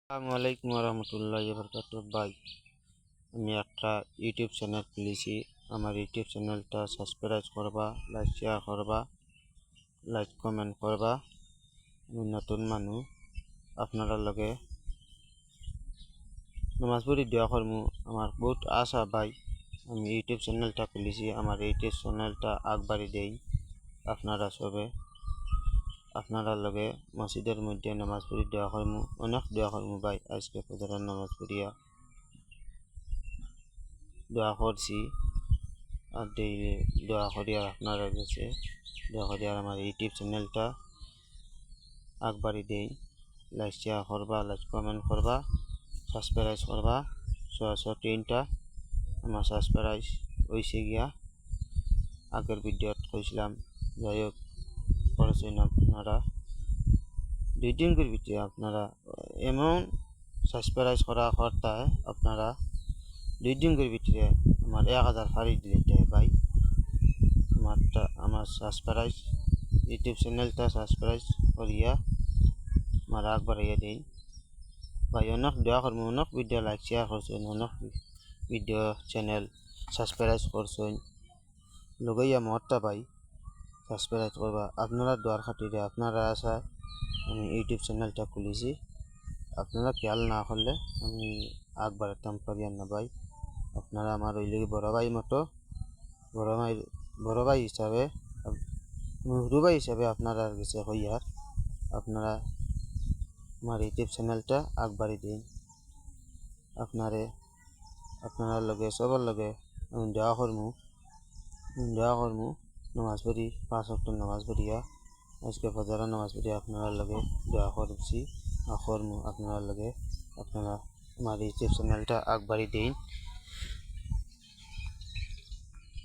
আসসালামু আলাইকুম রহমতুল্লাহি বরকাতুহ। ভাই, আমি একটা ইউটিউব চ্যানেল খুলেছি। আমার ইউটিউব চ্যানেলটা সাবস্ক্রাইব করবা, লাইক শেয়ার করবা, লাইক কমেন্ট করবা। আমি নতুন মানুষ, আপনারা লগে নামাজ পড়ি দোয়া করমু। আমার বহুত আশা ভাই, আমি ইউটিউব চ্যানেলটা খুলেছি। আমার ইউটিউব চ্যানেলটা আগবাড়ি দেই। আপনারা সবে আপনারা লগে মসজিদের মধ্যে নামাজ পড়ি দোয়া করমু, অনেক দোয়া করমু ভাই। আজকে ফজরের নামাজ পড়িয়া দোয়া করছি, আর ডেইলি দোয়া করি। আর আপনারা কাছে দোয়া করি আর আমার ইউটিউব চ্যানেলটা আগবাড়ি দেই। লাইক শেয়ার করবা, লাইক কমেন্ট করবা, সাবস্ক্রাইব করবা। 603টা আমার সাবস্ক্রাইব হয়েছে গিয়া। আগের ভিডিওত কইছিলাম, যাই হোক করেছেন আপনারা। 2 দিন করে ভিতরে আপনারা এমন সাবস্ক্রাইব করা করতে আপনারা 2 দিন করে ভিতরে আমার 1000 ফাড়ি দিলে ভাই। আমার সাবস্ক্রাইব ইউটিউব চ্যানেলটা সাবস্ক্রাইব করিয়া আমার আগ বাড়াইয়া দিই ভাই। অনেক দোয়া করবো, অনেক ভিডিও লাইক শেয়ার করছেন, অনেক ভিডিও চ্যানেল সাবস্ক্রাইব করছেন, লগইয়া মরটা ভাই সাবস্ক্রাইব করবা। আপনারা দোয়ার খাতিরে, আপনারা আসা আমি ইউটিউব চ্যানেলটা খুলেছি। আপনারা খেয়াল না করলে আমি আগ বাড়াতাম পারিয়ান না ভাই। আপনারা আমার ওই লেগে বড় ভাই মতো, বড় ভাই হিসাবে, হুরু ভাই হিসাবে আপনারা কাছে হইয়ার আপনারা আমার ইউটিউব চ্যানেলটা আগবাড়ি দিন। আপনারা লগে সবার লগে আমি দোয়া করমু নামাজ পড়ি, 5 ওয়াক্ত নামাজ পড়িয়া আজকে ফজরের নামাজ পড়িয়া আপনারা লগে দোয়া করছি করমু আপনারা লগে। আপনারা আমার ইউটিউব চ্যানেলটা আগবাড়ি দিন।